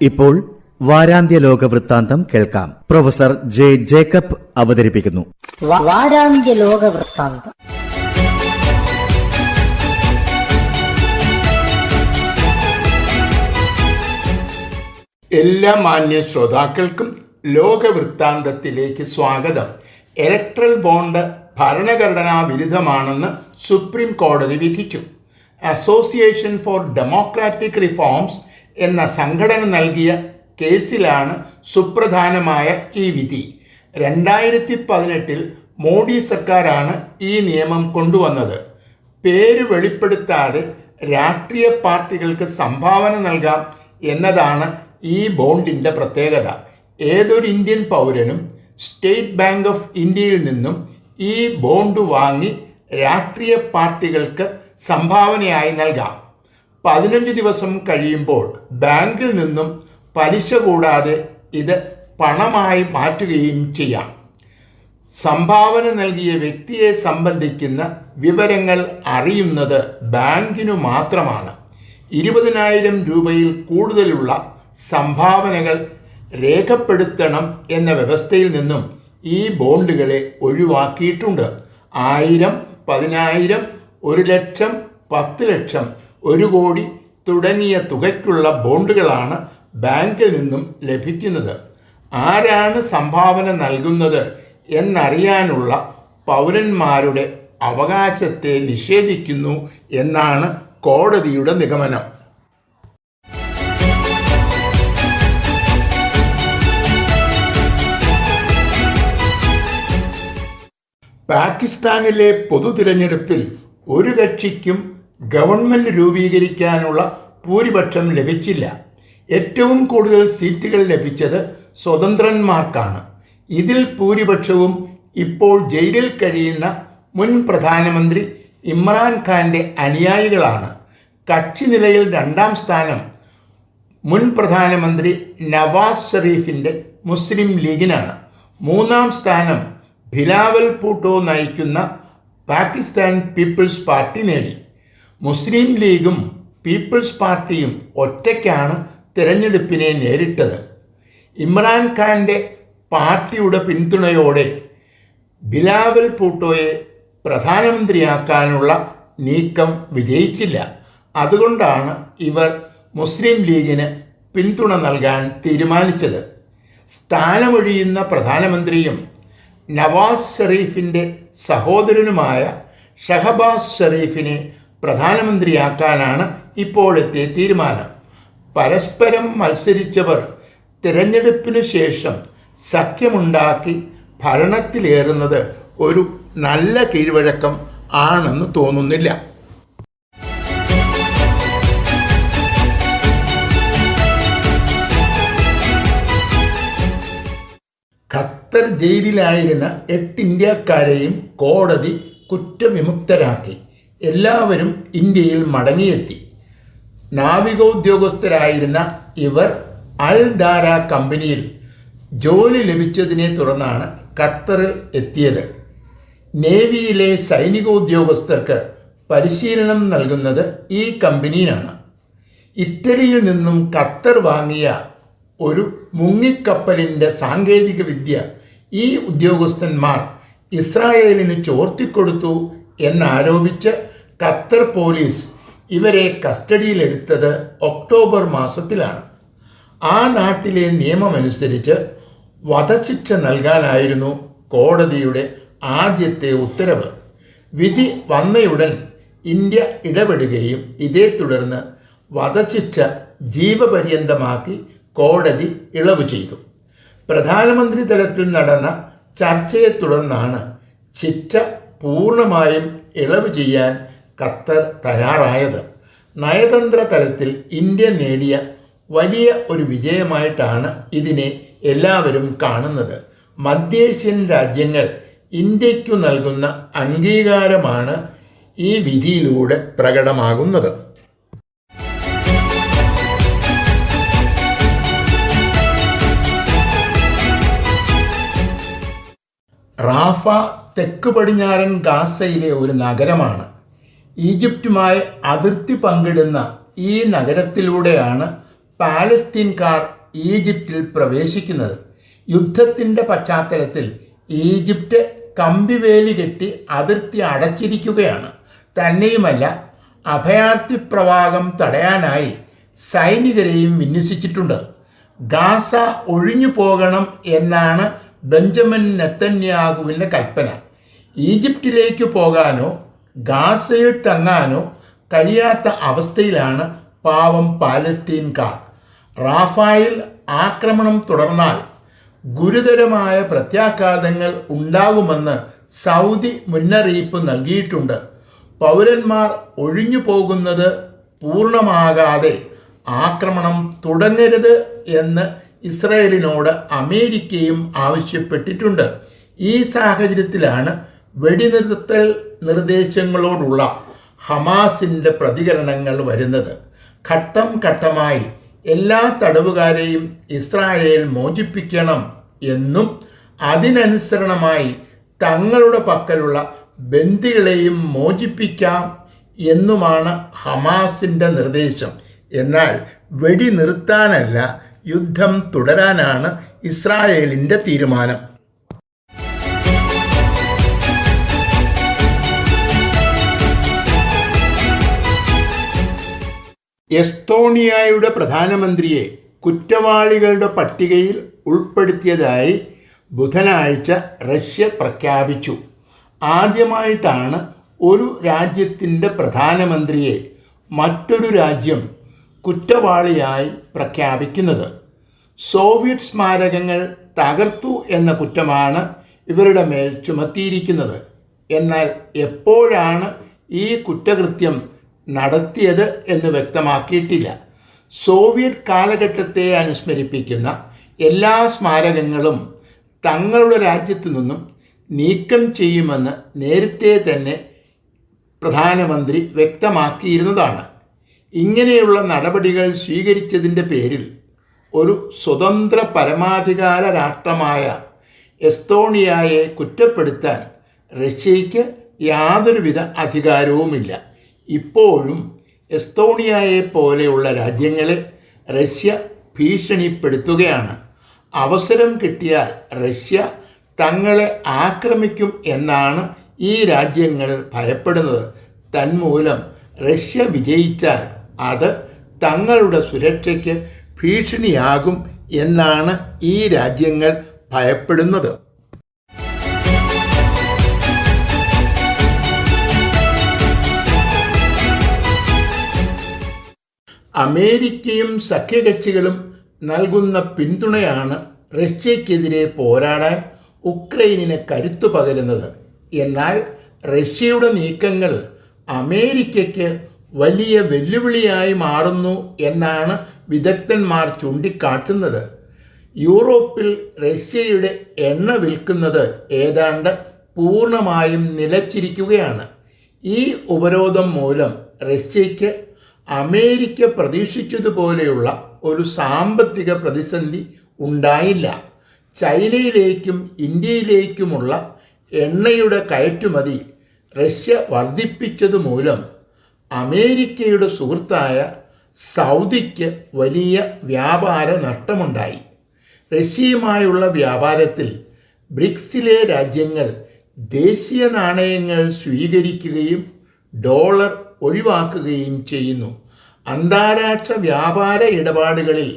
ഇപ്പോൾ വാരാന്ത്യ ലോക വൃത്താന്തം കേൾക്കാം. പ്രൊഫസർ ജെ ജേക്കബ് അവതരിപ്പിക്കുന്നു. വാരാന്ത്യ ലോക വൃത്താന്തം. എല്ലാ മാന്യ ശ്രോതാക്കൾക്കും ലോകവൃത്താന്തത്തിലേക്ക് സ്വാഗതം. ഇലക്ട്രൽ ബോണ്ട് ഭരണഘടനാ വിരുദ്ധമാണെന്ന് സുപ്രീം കോടതി വിധിച്ചു. അസോസിയേഷൻ ഫോർ ഡെമോക്രാറ്റിക് റിഫോംസ് എന്ന സംഘടന നൽകിയ കേസിലാണ് സുപ്രധാനമായ ഈ വിധി. 2018 മോഡി സർക്കാരാണ് ഈ നിയമം കൊണ്ടുവന്നത്. പേര് വെളിപ്പെടുത്താതെ രാഷ്ട്രീയ പാർട്ടികൾക്ക് സംഭാവന നൽകാം എന്നതാണ് ഈ ബോണ്ടിൻ്റെ പ്രത്യേകത. ഏതൊരു ഇന്ത്യൻ പൗരനും സ്റ്റേറ്റ് ബാങ്ക് ഓഫ് ഇന്ത്യയിൽ നിന്നും ഈ ബോണ്ട് വാങ്ങി രാഷ്ട്രീയ പാർട്ടികൾക്ക് സംഭാവനയായി നൽകാം. 15 ദിവസം കഴിയുമ്പോൾ ബാങ്കിൽ നിന്നും പലിശ കൂടാതെ ഇത് പണമായി മാറ്റുകയും ചെയ്യാം. സംഭാവന നൽകിയ വ്യക്തിയെ സംബന്ധിക്കുന്ന വിവരങ്ങൾ അറിയുന്നത് ബാങ്കിനു മാത്രമാണ്. 20,000 രൂപയിൽ കൂടുതലുള്ള സംഭാവനകൾ രേഖപ്പെടുത്തണം എന്ന വ്യവസ്ഥയിൽ നിന്നും ഈ ബോണ്ടുകളെ ഒഴിവാക്കിയിട്ടുണ്ട്. 1000, 10,000, 1,00,000, 10,00,000, 1 കോടി തുടങ്ങിയ തുകയ്ക്കുള്ള ബോണ്ടുകളാണ് ബാങ്കിൽ നിന്നും ലഭിക്കുന്നത്. ആരാണ് സംഭാവന നൽകുന്നത് എന്നറിയാനുള്ള പൗരന്മാരുടെ അവകാശത്തെ നിഷേധിക്കുന്നു എന്നാണ് കോടതിയുടെ നിഗമനം. പാകിസ്ഥാനിലെ പൊതു തിരഞ്ഞെടുപ്പിൽ ഒരു കക്ഷിക്കും ഗവൺമെൻറ് രൂപീകരിക്കാനുള്ള ഭൂരിപക്ഷം ലഭിച്ചില്ല. ഏറ്റവും കൂടുതൽ സീറ്റുകൾ ലഭിച്ചത് സ്വതന്ത്രന്മാർക്കാണ്. ഇതിൽ ഭൂരിപക്ഷവും ഇപ്പോൾ ജയിലിൽ കഴിയുന്ന മുൻ പ്രധാനമന്ത്രി ഇമ്രാൻഖാൻ്റെ അനുയായികളാണ്. കക്ഷി നിലയിൽ 2ാം സ്ഥാനം മുൻ പ്രധാനമന്ത്രി നവാസ് ഷെരീഫിൻ്റെ മുസ്ലിം ലീഗിനാണ്. 3ാം സ്ഥാനം ബിലാവൽ ഭൂട്ടോ നയിക്കുന്ന പാകിസ്ഥാൻ പീപ്പിൾസ് പാർട്ടി നേടി. മുസ്ലിം ലീഗും പീപ്പിൾസ് പാർട്ടിയും ഒറ്റയ്ക്കാണ് തിരഞ്ഞെടുപ്പിനെ നേരിട്ടത്. ഇമ്രാൻഖാൻ്റെ പാർട്ടിയുടെ പിന്തുണയോടെ ബിലാവൽ ഭൂട്ടോയെ പ്രധാനമന്ത്രിയാക്കാനുള്ള നീക്കം വിജയിച്ചില്ല. അതുകൊണ്ടാണ് ഇവർ മുസ്ലിം ലീഗിന് പിന്തുണ നൽകാൻ തീരുമാനിച്ചത്. സ്ഥാനമൊഴിയുന്ന പ്രധാനമന്ത്രിയും നവാസ് ഷെരീഫിൻ്റെ സഹോദരനുമായ ഷഹബാസ് ഷെരീഫിനെ പ്രധാനമന്ത്രിയാക്കാനാണ് ഇപ്പോഴത്തെ തീരുമാനം. പരസ്പരം മത്സരിച്ചവർ തിരഞ്ഞെടുപ്പിനു ശേഷം സഖ്യമുണ്ടാക്കി ഭരണത്തിലേറുന്നത് ഒരു നല്ല കീഴ്വഴക്കം ആണെന്ന് തോന്നുന്നില്ല. ഖത്തർ ജയിലിലായിരുന്ന 8 ഇന്ത്യക്കാരെയും കോടതി കുറ്റവിമുക്തരാക്കി. എല്ലാവരും ഇന്ത്യയിൽ മടങ്ങിയെത്തി. നാവികോദ്യോഗസ്ഥരായിരുന്ന ഇവർ അൽ ദാര കമ്പനിയിൽ ജോലി ലഭിച്ചതിനെ തുടർന്നാണ് ഖത്തറിൽ എത്തിയത്. നേവിയിലെ സൈനികോദ്യോഗസ്ഥർക്ക് പരിശീലനം നൽകുന്നത് ഈ കമ്പനിയിലാണ്. ഇറ്റലിയിൽ നിന്നും ഖത്തർ വാങ്ങിയ ഒരു മുങ്ങിക്കപ്പലിൻ്റെ സാങ്കേതിക വിദ്യ ഈ ഉദ്യോഗസ്ഥന്മാർ ഇസ്രായേലിന് ചോർത്തിക്കൊടുത്തു എന്നാരോപിച്ച് ഖത്തർ പോലീസ് ഇവരെ കസ്റ്റഡിയിലെടുത്തത് ഒക്ടോബർ മാസത്തിലാണ്. ആ നാട്ടിലെ നിയമമനുസരിച്ച് വധശിക്ഷ നൽകാനായിരുന്നു കോടതിയുടെ ആദ്യത്തെ ഉത്തരവ്. വിധി വന്നയുടൻ ഇന്ത്യ ഇടപെടുകയും ഇതേ തുടർന്ന് വധശിക്ഷ ജീവപര്യന്തമാക്കി കോടതി ഇളവ് ചെയ്തു. പ്രധാനമന്ത്രി തലത്തിൽ നടന്ന ചർച്ചയെ തുടർന്നാണ് ശിക്ഷ പൂർണ്ണമായും ഇളവ് ചെയ്യാൻ ഖത്തർ തയ്യാറായത്. നയതന്ത്ര തലത്തിൽ ഇന്ത്യ നേടിയ വലിയ ഒരു വിജയമായിട്ടാണ് ഇതിനെ എല്ലാവരും കാണുന്നത്. മധ്യേഷ്യൻ രാജ്യങ്ങൾ ഇന്ത്യയ്ക്കു നൽകുന്ന അംഗീകാരമാണ് ഈ വിധിയിലൂടെ പ്രകടമാകുന്നത്. റാഫ തെക്ക് പടിഞ്ഞാറൻ ഗാസയിലെ ഒരു നഗരമാണ്. ഈജിപ്തുമായി അതിർത്തി പങ്കിടുന്ന ഈ നഗരത്തിലൂടെയാണ് പാലസ്തീൻകാർ ഈജിപ്തിൽ പ്രവേശിക്കുന്നത്. യുദ്ധത്തിൻ്റെ പശ്ചാത്തലത്തിൽ ഈജിപ്റ്റ് കമ്പിവേലി കെട്ടി അതിർത്തി അടച്ചിരിക്കുകയാണ്. തന്നെയുമല്ല, അഭയാർത്ഥി പ്രവാഹം തടയാനായി സൈനികരെയും വിന്യസിച്ചിട്ടുണ്ട്. ഗാസ ഒഴിഞ്ഞു പോകണം എന്നാണ് ബെഞ്ചമിൻ നെതന്യാഹുവിൻ്റെ കൽപ്പന. ഈജിപ്തിലേക്ക് പോകാനോ ഗാസയിൽ തങ്ങാനോ കഴിയാത്ത അവസ്ഥയിലാണ് പാവം പാലസ്തീൻകാർ. റാഫായിൽ ആക്രമണം തുടർന്നാൽ ഗുരുതരമായ പ്രത്യാഘാതങ്ങൾ ഉണ്ടാകുമെന്ന് സൗദി മുന്നറിയിപ്പ് നൽകിയിട്ടുണ്ട്. പൗരന്മാർ ഒഴിഞ്ഞു പോകുന്നത് പൂർണ്ണമാകാതെ ആക്രമണം തുടങ്ങരുത് എന്ന് ഇസ്രായേലിനോട് അമേരിക്കയും ആവശ്യപ്പെട്ടിട്ടുണ്ട്. ഈ സാഹചര്യത്തിലാണ് വെടിനിർത്തൽ നിർദ്ദേശങ്ങളോടുള്ള ഹമാസിൻ്റെ പ്രതികരണങ്ങൾ വരുന്നത്. ഘട്ടം ഘട്ടമായി എല്ലാ തടവുകാരെയും ഇസ്രായേൽ മോചിപ്പിക്കണം എന്നും അതിനനുസരണമായി തങ്ങളുടെ പക്കലുള്ള ബന്ദികളെയും മോചിപ്പിക്കാം എന്നുമാണ് ഹമാസിൻ്റെ നിർദ്ദേശം. എന്നാൽ വെടി നിർത്താനല്ല, യുദ്ധം തുടരാനാണ് ഇസ്രായേലിൻ്റെ തീരുമാനം. എസ്തോണിയയുടെ പ്രധാനമന്ത്രിയെ കുറ്റവാളികളുടെ പട്ടികയിൽ ഉൾപ്പെടുത്തിയതായി ബുധനാഴ്ച റഷ്യ പ്രഖ്യാപിച്ചു. ആദ്യമായിട്ടാണ് ഒരു രാജ്യത്തിൻ്റെ പ്രധാനമന്ത്രിയെ മറ്റൊരു രാജ്യം കുറ്റവാളിയായി പ്രഖ്യാപിക്കുന്നത്. സോവിയറ്റ് സ്മാരകങ്ങൾ തകർത്തു എന്ന കുറ്റമാണ് ഇവരുടെ മേൽ ചുമത്തിയിരിക്കുന്നത്. എന്നാൽ എപ്പോഴാണ് ഈ കുറ്റകൃത്യം നടത്തിയത് എന്ന് വ്യക്തമാക്കിയിട്ടില്ല. സോവിയറ്റ് കാലഘട്ടത്തെ അനുസ്മരിപ്പിക്കുന്ന എല്ലാ സ്മാരകങ്ങളും തങ്ങളുടെ രാജ്യത്തു നിന്നും നീക്കം ചെയ്യുമെന്ന് നേരത്തെ തന്നെ പ്രധാനമന്ത്രി വ്യക്തമാക്കിയിരുന്നതാണ്. ഇങ്ങനെയുള്ള നടപടികൾ സ്വീകരിച്ചതിൻ്റെ പേരിൽ ഒരു സ്വതന്ത്ര പരമാധികാര രാഷ്ട്രമായ എസ്തോണിയയെ കുറ്റപ്പെടുത്താൻ റഷ്യയ്ക്ക് യാതൊരുവിധ അധികാരവുമില്ല. ഇപ്പോഴും എസ്തോണിയയെ പോലെയുള്ള രാജ്യങ്ങളെ റഷ്യ ഭീഷണിപ്പെടുത്തുകയാണ്. അവസരം കിട്ടിയാൽ റഷ്യ തങ്ങളെ ആക്രമിക്കും എന്നാണ് ഈ രാജ്യങ്ങൾ ഭയപ്പെടുന്നത്. തന്മൂലം റഷ്യ വിജയിച്ചാൽ അത് തങ്ങളുടെ സുരക്ഷയ്ക്ക് ഭീഷണിയാകും എന്നാണ് ഈ രാജ്യങ്ങൾ ഭയപ്പെടുന്നത്. അമേരിക്കയും സഖ്യകക്ഷികളും നൽകുന്ന പിന്തുണയാണ് റഷ്യക്കെതിരെ പോരാടാൻ ഉക്രൈനിന് കരുത്തു പകരുന്നത്. എന്നാൽ റഷ്യയുടെ നീക്കങ്ങൾ അമേരിക്കയ്ക്ക് വലിയ വെല്ലുവിളിയായി മാറുന്നു എന്നാണ് വിദഗ്ധന്മാർ ചൂണ്ടിക്കാട്ടുന്നത്. യൂറോപ്പിൽ റഷ്യയുടെ എണ്ണ വിൽക്കുന്നത് ഏതാണ്ട് പൂർണ്ണമായും നിലച്ചിരിക്കുകയാണ്. ഈ ഉപരോധം മൂലം റഷ്യയ്ക്ക് അമേരിക്ക പ്രതീക്ഷിച്ചതുപോലെയുള്ള ഒരു സാമ്പത്തിക പ്രതിസന്ധി ഉണ്ടായില്ല. ചൈനയിലേക്കും ഇന്ത്യയിലേക്കുമുള്ള എണ്ണയുടെ കയറ്റുമതി റഷ്യ വർദ്ധിപ്പിച്ചതുമൂലം അമേരിക്കയുടെ സുഹൃത്തായ സൗദിക്ക് വലിയ വ്യാപാര നഷ്ടമുണ്ടായി. റഷ്യയുമായുള്ള വ്യാപാരത്തിൽ ബ്രിക്സിലെ രാജ്യങ്ങൾ ദേശീയ നാണയങ്ങൾ സ്വീകരിക്കുകയും ഡോളർ ഒഴിവാക്കുകയും ചെയ്യുന്നു. അന്താരാഷ്ട്ര വ്യാപാര ഇടപാടുകളിൽ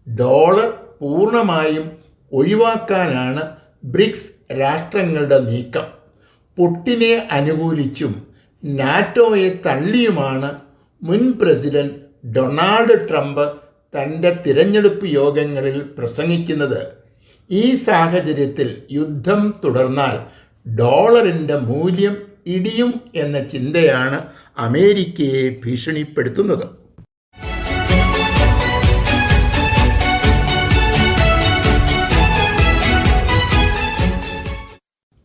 ഡോളർ പൂർണ്ണമായും ഒഴിവാക്കാനാണ് ബ്രിക്സ് രാഷ്ട്രങ്ങളുടെ നീക്കം. പുടിനെ അനുകൂലിച്ചും നാറ്റോയെ തള്ളിയുമാണ് മുൻ പ്രസിഡന്റ് ഡൊണാൾഡ് ട്രംപ് തൻ്റെ തിരഞ്ഞെടുപ്പ് യോഗങ്ങളിൽ പ്രസംഗിക്കുന്നത്. ഈ സാഹചര്യത്തിൽ യുദ്ധം തുടർന്നാൽ ഡോളറിൻ്റെ മൂല്യം ഇടിയും എന്ന ചിന്തയാണ് അമേരിക്കയെ ഭീഷണിപ്പെടുത്തുന്നത്.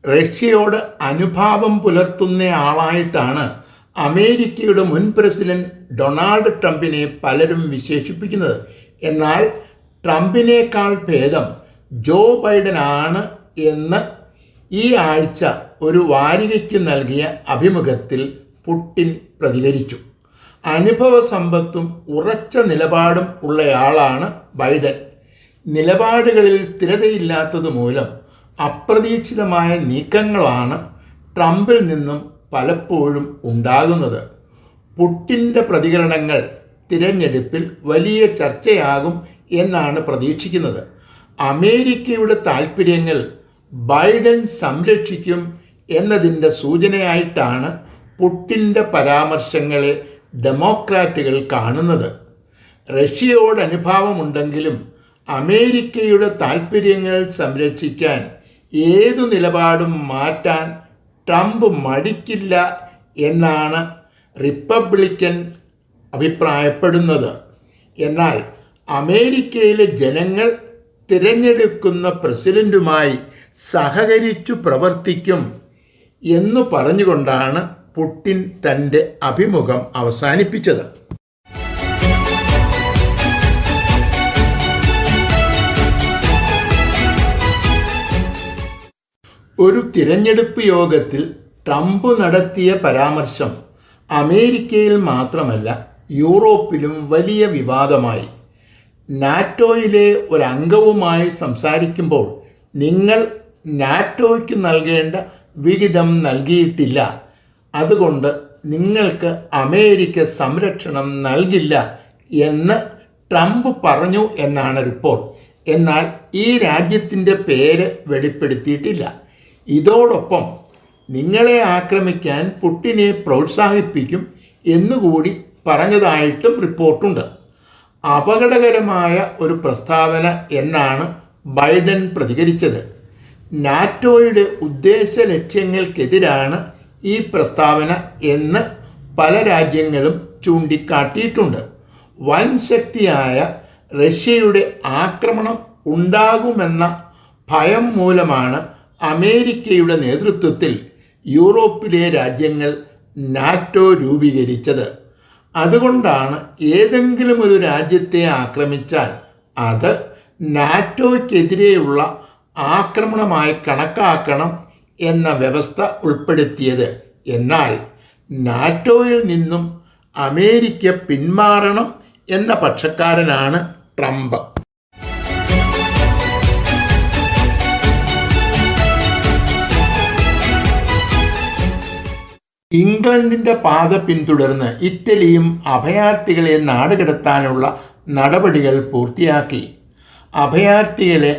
റഷ്യയോട് അനുഭാവം പുലർത്തുന്ന ആളായിട്ടാണ് അമേരിക്കയുടെ മുൻ പ്രസിഡന്റ് ഡൊണാൾഡ് ട്രംപിനെ പലരും വിശേഷിപ്പിക്കുന്നത്. എന്നാൽ ട്രംപിനേക്കാൾ ഭേദം ജോ ബൈഡനാണ് എന്ന് ഈ ആഴ്ച ഒരു വാരികയ്ക്ക് നൽകിയ അഭിമുഖത്തിൽ പുടിൻ പ്രതികരിച്ചു. അനുഭവ സമ്പത്തും ഉറച്ച നിലപാടും ഉള്ളയാളാണ് ബൈഡൻ. നിലപാടുകളിൽ സ്ഥിരതയില്ലാത്തത് മൂലം അപ്രതീക്ഷിതമായ നീക്കങ്ങളാണ് ട്രംപിൽ നിന്നും പലപ്പോഴും ഉണ്ടാകുന്നത്. പുടിൻ്റെ പ്രതികരണങ്ങൾ തിരഞ്ഞെടുപ്പിൽ വലിയ ചർച്ചയാകും എന്നാണ് പ്രതീക്ഷിക്കുന്നത്. അമേരിക്കയുടെ താൽപ്പര്യങ്ങൾ ബൈഡൻ സംരക്ഷിക്കും എന്നതിൻ്റെ സൂചനയായിട്ടാണ് പുടിൻ്റെ പരാമർശങ്ങളെ ഡെമോക്രാറ്റുകൾ കാണുന്നത്. റഷ്യയോട് അനുഭാവമുണ്ടെങ്കിലും അമേരിക്കയുടെ താൽപ്പര്യങ്ങൾ സംരക്ഷിക്കാൻ ഏതു നിലപാടും മാറ്റാൻ ട്രംപ് മടിക്കില്ല എന്നാണ് റിപ്പബ്ലിക്കൻ അഭിപ്രായപ്പെടുന്നത്. എന്നാൽ അമേരിക്കയിലെ ജനങ്ങൾ തിരഞ്ഞെടുക്കുന്ന പ്രസിഡന്റുമായി സഹകരിച്ചു പ്രവർത്തിക്കും എന്നു പറഞ്ഞുകൊണ്ടാണ് പുടിൻ തൻ്റെ അഭിമുഖം അവസാനിപ്പിച്ചത്. ഒരു തിരഞ്ഞെടുപ്പ് യോഗത്തിൽ ട്രംപ് നടത്തിയ പരാമർശം അമേരിക്കയിൽ മാത്രമല്ല യൂറോപ്പിലും വലിയ വിവാദമായി. നാറ്റോയിലെ ഒരംഗവുമായി സംസാരിക്കുമ്പോൾ നിങ്ങൾ നാറ്റോയ്ക്ക് നൽകേണ്ട വിഹിതം നൽകിയിട്ടില്ല, അതുകൊണ്ട് നിങ്ങൾക്ക് അമേരിക്ക സംരക്ഷണം നൽകില്ല എന്ന് ട്രംപ് പറഞ്ഞു എന്നാണ് റിപ്പോർട്ട്. എന്നാൽ ഈ രാജ്യത്തിൻ്റെ പേര് വെളിപ്പെടുത്തിയിട്ടില്ല. ഇതോടൊപ്പം നിങ്ങളെ ആക്രമിക്കാൻ പുടിനെ പ്രോത്സാഹിപ്പിക്കും എന്നുകൂടി പറഞ്ഞതായിട്ടും റിപ്പോർട്ടുണ്ട്. അപകടകരമായ ഒരു പ്രസ്താവന എന്നാണ് ബൈഡൻ പ്രതികരിച്ചത്. നാറ്റോയുടെ ഉദ്ദേശ ലക്ഷ്യങ്ങൾക്കെതിരാണ് ഈ പ്രസ്താവന എന്ന് പല രാജ്യങ്ങളും ചൂണ്ടിക്കാട്ടിയിട്ടുണ്ട്. വൻ ശക്തിയായ റഷ്യയുടെ ആക്രമണം ഉണ്ടാകുമെന്ന ഭയം മൂലമാണ് അമേരിക്കയുടെ നേതൃത്വത്തിൽ യൂറോപ്പിലെ രാജ്യങ്ങൾ നാറ്റോ രൂപീകരിച്ചത്. അതുകൊണ്ടാണ് ഏതെങ്കിലും ഒരു രാജ്യത്തെ ആക്രമിച്ചാൽ അത് നാറ്റോയ്ക്കെതിരെയുള്ള ആക്രമണമായി കണക്കാക്കണം എന്ന വ്യവസ്ഥ ഉൾപ്പെടുത്തിയത്. എന്നാൽ നാറ്റോയിൽ നിന്നും അമേരിക്ക പിന്മാറണം എന്ന പക്ഷക്കാരനാണ് ട്രംപ്. ഇംഗ്ലണ്ടിൻ്റെ പാത പിന്തുടർന്ന് ഇറ്റലിയും അഭയാർത്ഥികളെ നാടുകടത്താനുള്ള നടപടികൾ പൂർത്തിയാക്കി. അഭയാർത്ഥികളെ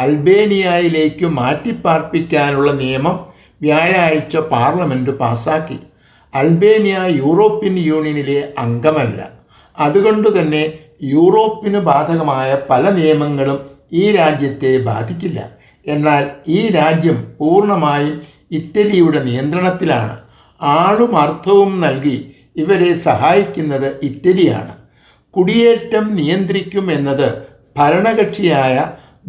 അൽബേനിയയിലേക്ക് മാറ്റിപ്പാർപ്പിക്കാനുള്ള നിയമം വ്യാഴാഴ്ച പാർലമെൻറ്റ് പാസാക്കി. അൽബേനിയ യൂറോപ്യൻ യൂണിയനിലെ അംഗമല്ല. അതുകൊണ്ട് തന്നെ യൂറോപ്പിന് ബാധകമായ പല നിയമങ്ങളും ഈ രാജ്യത്തെ ബാധിക്കില്ല. എന്നാൽ ഈ രാജ്യം പൂർണ്ണമായും ഇറ്റലിയുടെ നിയന്ത്രണത്തിലാണ്. ആളും അർത്ഥവും നൽകി ഇവരെ സഹായിക്കുന്നത് ഇറ്റലിയാണ്. കുടിയേറ്റം നിയന്ത്രിക്കുമെന്നത് ഭരണകക്ഷിയായ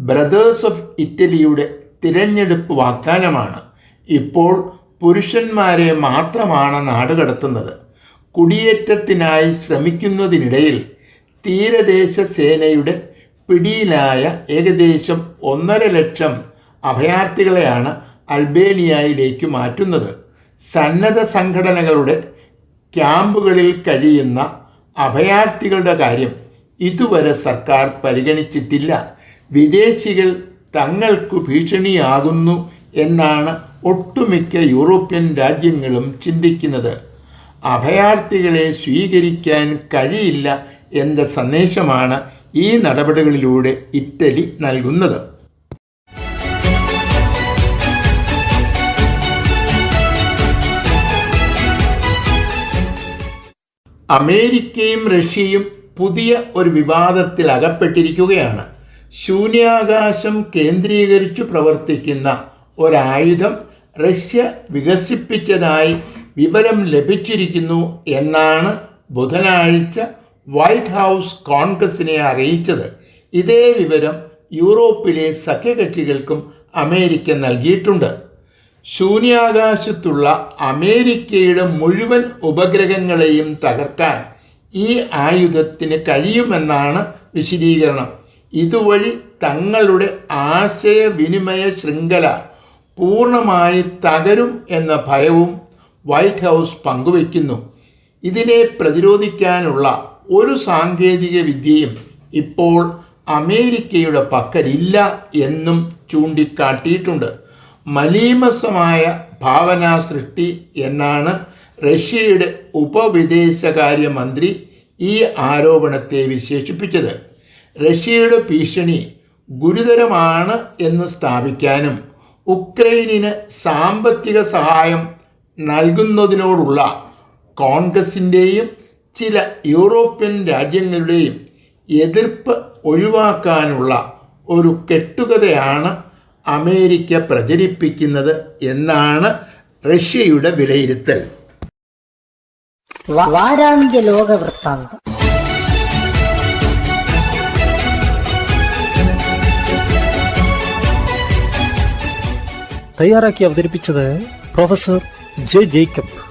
ബ്രദേഴ്സ് ഓഫ് ഇറ്റലിയുടെ തിരഞ്ഞെടുപ്പ് വാഗ്ദാനമാണ്. ഇപ്പോൾ പുരുഷന്മാരെ മാത്രമാണ് നാടുകടത്തുന്നത്. കുടിയേറ്റത്തിനായി ശ്രമിക്കുന്നതിനിടയിൽ തീരദേശ സേനയുടെ പിടിയിലായ ഏകദേശം 1.5 ലക്ഷം അഭയാർത്ഥികളെയാണ് അൽബേനിയയിലേക്ക് മാറ്റുന്നത്. സന്നദ്ധ സംഘടനകളുടെ ക്യാമ്പുകളിൽ കഴിയുന്ന അഭയാർത്ഥികളുടെ കാര്യം ഇതുവരെ സർക്കാർ പരിഗണിച്ചിട്ടില്ല. വിദേശികൾ തങ്ങൾക്കു ഭീഷണിയാകുന്നു എന്നാണ് ഒട്ടുമിക്ക യൂറോപ്യൻ രാജ്യങ്ങളും ചിന്തിക്കുന്നത്. അഭയാർത്ഥികളെ സ്വീകരിക്കാൻ കഴിയില്ല എന്ന സന്ദേശമാണ് ഈ നടപടികളിലൂടെ ഇറ്റലി നൽകുന്നത്. അമേരിക്കയും റഷ്യയും പുതിയ ഒരു വിവാദത്തിൽ അകപ്പെട്ടിരിക്കുകയാണ്. ശൂന്യാകാശം കേന്ദ്രീകരിച്ചു പ്രവർത്തിക്കുന്ന ഒരായുധം റഷ്യ വികസിപ്പിച്ചതായി വിവരം ലഭിച്ചിരിക്കുന്നു എന്നാണ് ബുധനാഴ്ച വൈറ്റ് ഹൗസ് കോൺഗ്രസിനെ അറിയിച്ചത്. ഇതേ വിവരം യൂറോപ്പിലെ സഖ്യകക്ഷികൾക്കും അമേരിക്ക നൽകിയിട്ടുണ്ട്. ശൂന്യാകാശത്തുള്ള അമേരിക്കയുടെ മുഴുവൻ ഉപഗ്രഹങ്ങളെയും തകർക്കാൻ ഈ ആയുധത്തിന് കഴിയുമെന്നാണ് വിശദീകരണം. ഇതുവഴി തങ്ങളുടെ ആശയവിനിമയ ശൃംഖല പൂർണ്ണമായി തകരും എന്ന ഭയവും വൈറ്റ് ഹൗസ് പങ്കുവയ്ക്കുന്നു. ഇതിനെ പ്രതിരോധിക്കാനുള്ള ഒരു സാങ്കേതിക വിദ്യയും ഇപ്പോൾ അമേരിക്കയുടെ പക്കലില്ല എന്നും ചൂണ്ടിക്കാട്ടിയിട്ടുണ്ട്. മലീമസമായ ഭാവനാ സൃഷ്ടി എന്നാണ് റഷ്യയുടെ ഉപവിദേശകാര്യമന്ത്രി ഈ ആരോപണത്തെ വിശേഷിപ്പിച്ചത്. റഷ്യയുടെ ഭീഷണി ഗുരുതരമാണ് എന്ന് സ്ഥാപിക്കാനും ഉക്രൈനിന് സാമ്പത്തിക സഹായം നൽകുന്നതിനോടുള്ള കോൺഗ്രസിൻ്റെയും ചില യൂറോപ്യൻ രാജ്യങ്ങളുടെയും എതിർപ്പ് ഒഴിവാക്കാനുള്ള ഒരു കെട്ടുകഥയാണ് അമേരിക്ക പ്രചരിപ്പിക്കുന്നത് എന്നാണ് റഷ്യയുടെ വിലയിരുത്തൽ. വാരാന്ത്യ ലോക വൃത്താന്തം. തയ്യാറാക്കി അവതരിപ്പിച്ചത് പ്രൊഫസർ ജെ ജേക്കബ്.